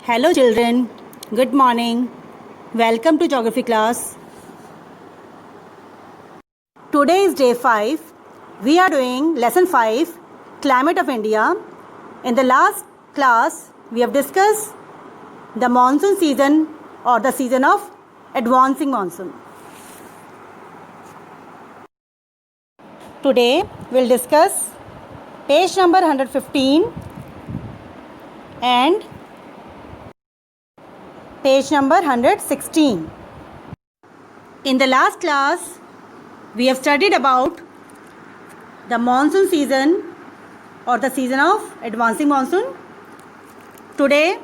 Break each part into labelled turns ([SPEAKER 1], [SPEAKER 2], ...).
[SPEAKER 1] Hello children, good morning. Welcome to geography class. Today is day 5. We are doing lesson 5, Climate of India. In the last class, we have discussed the monsoon season or the season of advancing monsoon. Today, we will discuss page number 115 and page number 116. In the last class, we have studied about the monsoon season or the season of advancing monsoon. Today,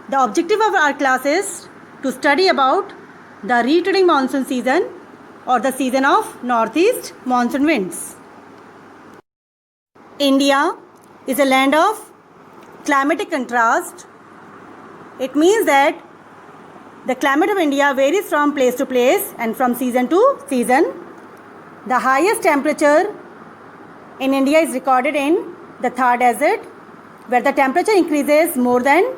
[SPEAKER 1] the objective of our class is to study about the retreating monsoon season or the season of northeast monsoon winds. India is a land of climatic contrast. It means that the climate of India varies from place to place and from season to season. The highest temperature in India is recorded in the Thar Desert, where the temperature increases more than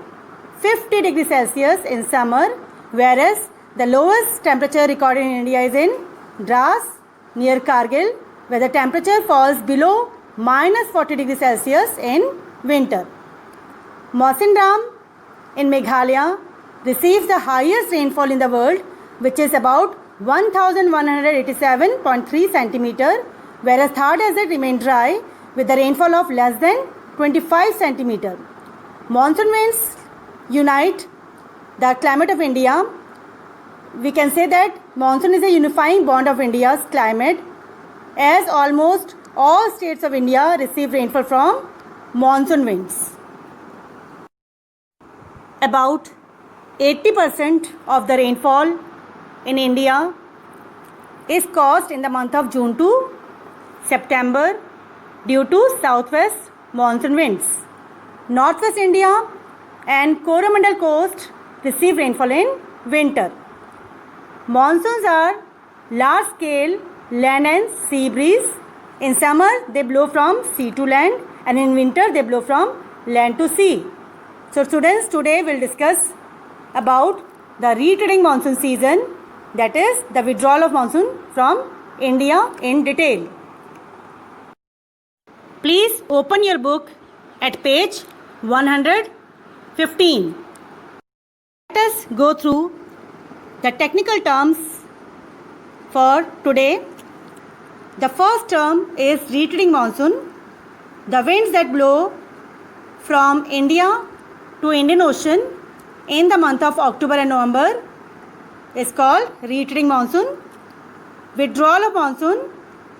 [SPEAKER 1] 50 degrees Celsius in summer, whereas the lowest temperature recorded in India is in Dras near Kargil, where the temperature falls below minus 40 degrees Celsius in winter. Mawsynram in Meghalaya receives the highest rainfall in the world, which is about 1187.3 centimeter, whereas Thar Desert remains dry with the rainfall of less than 25 centimeter. Monsoon winds unite the climate of India. We can say that monsoon is a unifying bond of India's climate, as almost all states of India receive rainfall from monsoon winds. About 80% of the rainfall in India is caused in the month of June to September due to southwest monsoon winds. Northwest India and Coromandel coast receive rainfall in winter. Monsoons are large scale land and sea breeze. In summer they blow from sea to land, and in winter they blow from land to sea. So students, today we will discuss about the retreating monsoon season, that is the withdrawal of monsoon from India in detail. Please open your book at page 115. Let us go through the technical terms for today. The first term is retreating monsoon. The winds that blow from India to Indian Ocean in the month of October and November is called retreating monsoon. Withdrawal of monsoon,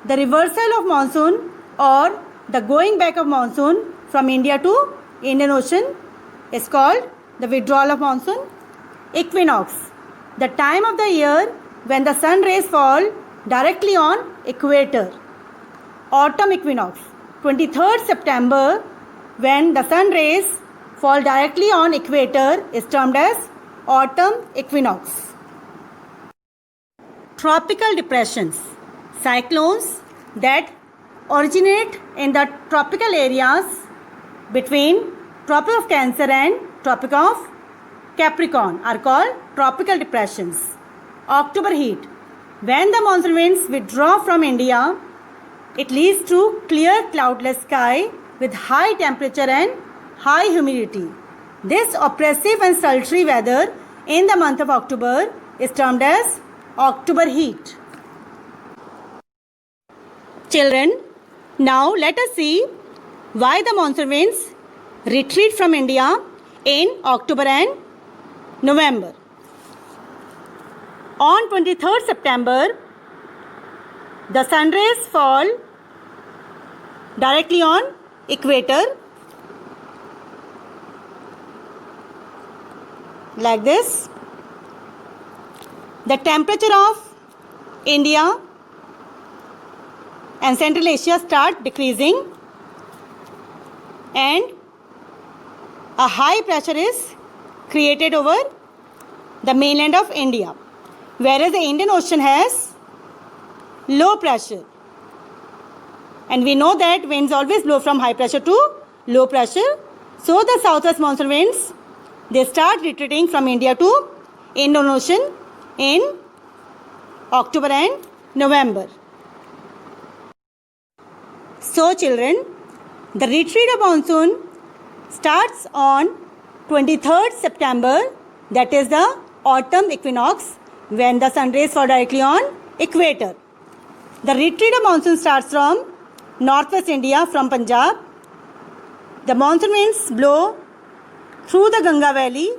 [SPEAKER 1] the reversal of monsoon or the going back of monsoon from India to Indian Ocean is called the withdrawal of monsoon. Equinox, the time of the year when the sun rays fall directly on equator. Autumn equinox, 23rd September, when the sun rays fall directly on equator, is termed as autumn equinox. Tropical depressions, cyclones that originate in the tropical areas between Tropic of Cancer and Tropic of Capricorn are called tropical depressions. October heat, when the monsoon winds withdraw from India, it leads to clear cloudless sky with high temperature and high humidity. This oppressive and sultry weather in the month of October is termed as October heat. Children, now let us see why the monsoon winds retreat from India in October and November. On 23rd September, the sun rays fall directly on equator like this. The temperature of India and Central Asia start decreasing, and a high pressure is created over the mainland of India, whereas the Indian Ocean has low pressure. And we know that winds always blow from high pressure to low pressure. So the southwest monsoon winds they start retreating from India to Indian Ocean in October and November. So children, the retreat of monsoon starts on 23rd September, that is the autumn equinox, when the sun rays fall directly on equator. The retreat of monsoon starts from northwest India, from Punjab. The monsoon winds blow through the Ganga Valley.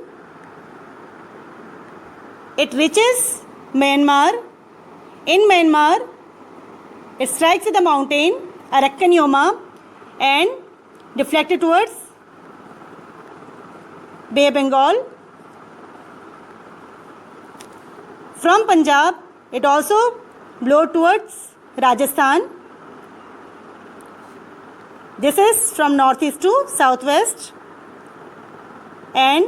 [SPEAKER 1] It reaches Myanmar. In Myanmar, it strikes with the mountain Arakan and deflected towards Bay of Bengal. From Punjab, it also blows towards Rajasthan. This is from northeast to southwest, and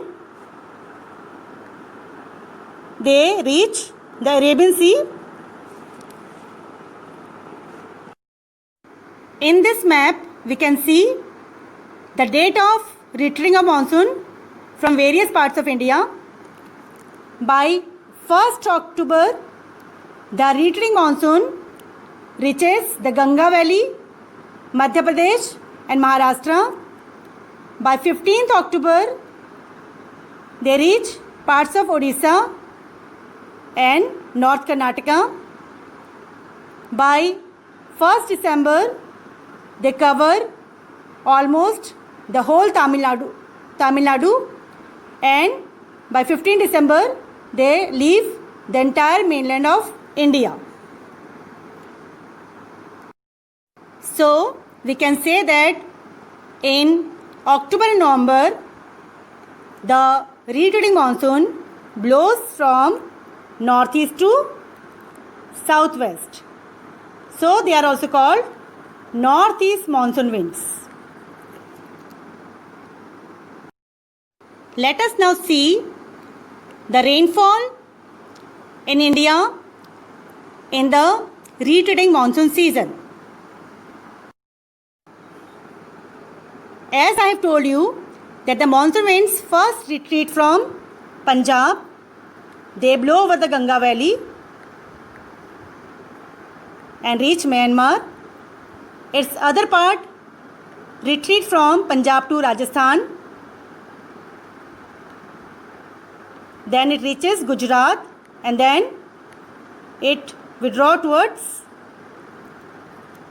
[SPEAKER 1] they reach the Arabian Sea. In this map, we can see the date of retreating of monsoon from various parts of India. By 1st October, the retreating monsoon reaches the Ganga Valley, Madhya Pradesh and Maharashtra. By 15th October, they reach parts of Odisha and North Karnataka. By 1st December, they cover almost the whole Tamil Nadu, and by 15 December, they leave the entire mainland of India. So, we can say that in October and November, the retreating monsoon blows from northeast to southwest. So, they are also called northeast monsoon winds. Let us now see the rainfall in India in the retreating monsoon season. As I have told you that the monsoon winds first retreat from Punjab. They blow over the Ganga Valley and reach Myanmar. Its other part retreat from Punjab to Rajasthan. Then it reaches Gujarat, and then it withdraws towards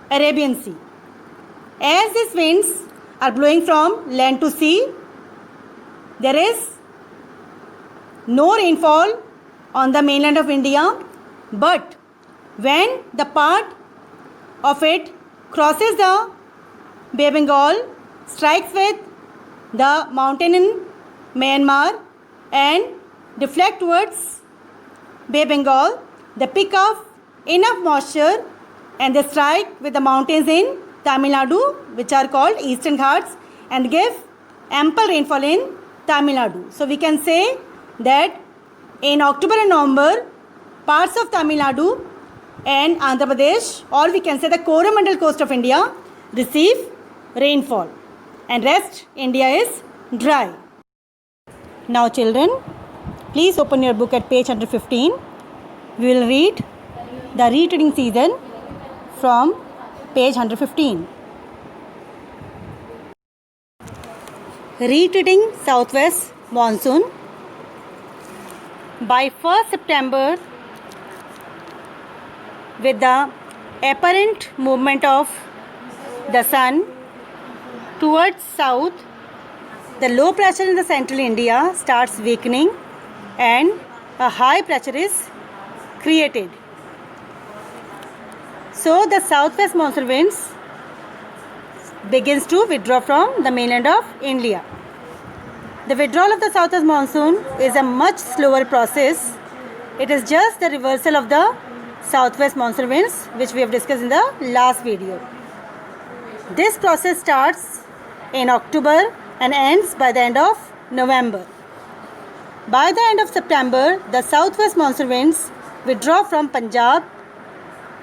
[SPEAKER 1] Arabian Sea. As these winds are blowing from land to sea, there is no rainfall on the mainland of India, but when the part of it crosses the Bay of Bengal, strikes with the mountain in Myanmar and deflect towards Bay of Bengal, they pick up enough moisture and they strike with the mountains in Tamil Nadu, which are called Eastern Ghats, and give ample rainfall in Tamil Nadu. So we can say that in October and November, parts of Tamil Nadu and Andhra Pradesh, or we can say the Coromandel coast of India, receive rainfall, and rest India is dry. Now children, please open your book at page 115. We will read the retreating season from page 115. Retreating southwest monsoon. By 1st September, with the apparent movement of the sun towards south, the low pressure in the central India starts weakening and a high pressure is created. So the southwest monsoon winds begins to withdraw from the mainland of India. The withdrawal of the southwest monsoon is a much slower process. It is just the reversal of the southwest monsoon winds, which we have discussed in the last video. This process starts in October and ends by the end of November. By the end of September, the southwest monsoon winds withdraw from Punjab,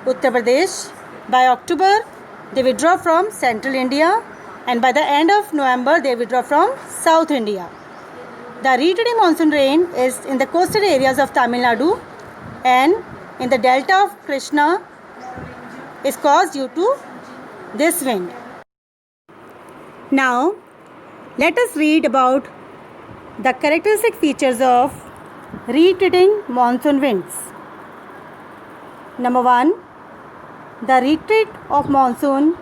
[SPEAKER 1] Uttar Pradesh. By October, they withdraw from central India, and by the end of November, they withdraw from South India. The retreating monsoon rain is in the coastal areas of Tamil Nadu and in the delta of Krishna is caused due to this wind. Now, let us read about the characteristic features of retreating monsoon winds. Number 1. The retreat of monsoon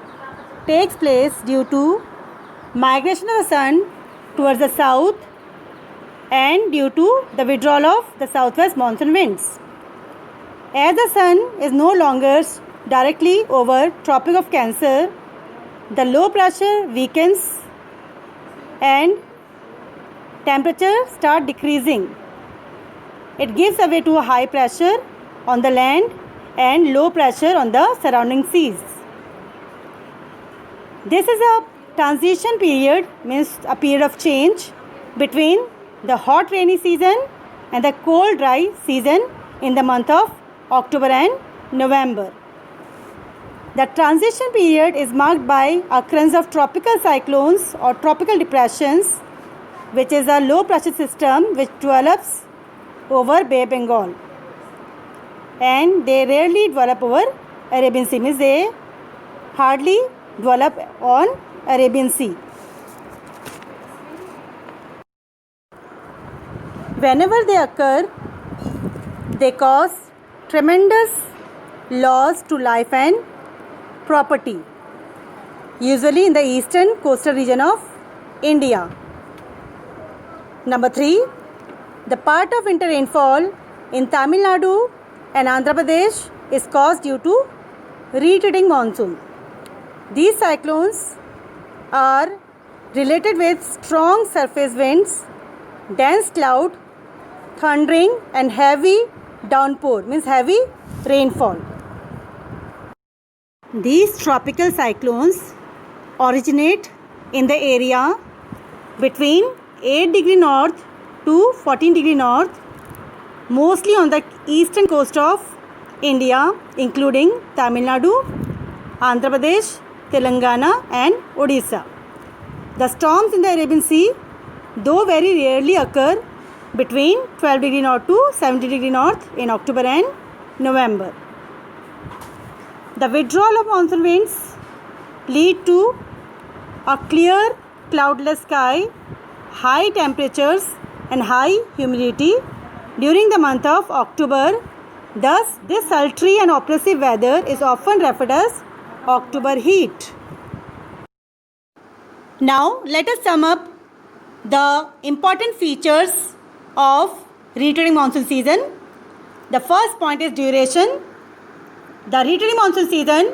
[SPEAKER 1] takes place due to migration of the sun towards the south and due to the withdrawal of the southwest monsoon winds. As the sun is no longer directly over Tropic of Cancer, the low pressure weakens and temperature start decreasing. It gives way to a high pressure on the land and low pressure on the surrounding seas. This is a transition period, means a period of change between the hot rainy season and the cold dry season in the month of October and November. The transition period is marked by occurrence of tropical cyclones or tropical depressions, which is a low pressure system which develops over Bay of Bengal, and they rarely develop over Arabian Sea, means they hardly develop on Arabian Sea. Whenever they occur, they cause tremendous loss to life and property, usually in the eastern coastal region of India. Number 3. The part of winter rainfall in Tamil Nadu and Andhra Pradesh is caused due to retreating monsoon. These cyclones are related with strong surface winds, dense cloud, thundering and heavy downpour, means heavy rainfall. These tropical cyclones originate in the area between 8 degree north to 14 degree north, mostly on the eastern coast of India, including Tamil Nadu, Andhra Pradesh, Telangana and Odisha. The storms in the Arabian Sea, though very rarely, occur between 12 degree north to 70 degree north in October and November. The withdrawal of monsoon winds lead to a clear cloudless sky, high temperatures and high humidity during the month of October. Thus, this sultry and oppressive weather is often referred as October heat. Now, let us sum up the important features of retreating monsoon season. The first point is duration. The retreating monsoon season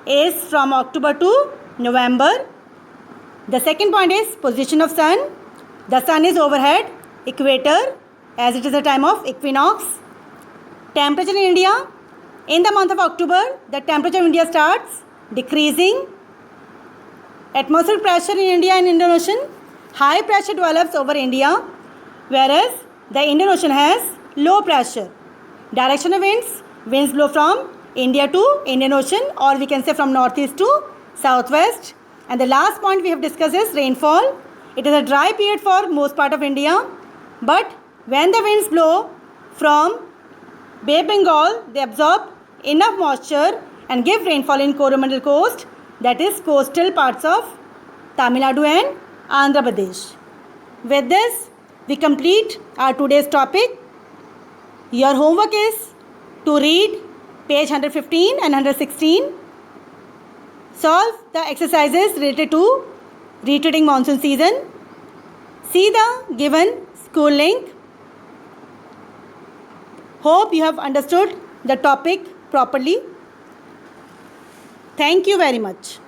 [SPEAKER 1] is from October to November. The second point is position of sun. The sun is overhead equator as it is the time of equinox. Temperature in India. In the month of October, the temperature in India starts decreasing. Atmospheric pressure in India and Indian Ocean. High pressure develops over India, whereas the Indian Ocean has low pressure. Direction of winds. Winds blow from India to Indian Ocean, or we can say from northeast to southwest. And the last point we have discussed is rainfall. It is a dry period for most part of India, but when the winds blow from Bay of Bengal, they absorb enough moisture and give rainfall in Coromandel coast, that is coastal parts of Tamil Nadu and Andhra Pradesh. With this, we complete our today's topic. Your homework is to read page 115 and 116. Solve the exercises related to retreating monsoon season. See the given school link. Hope you have understood the topic properly. Thank you very much.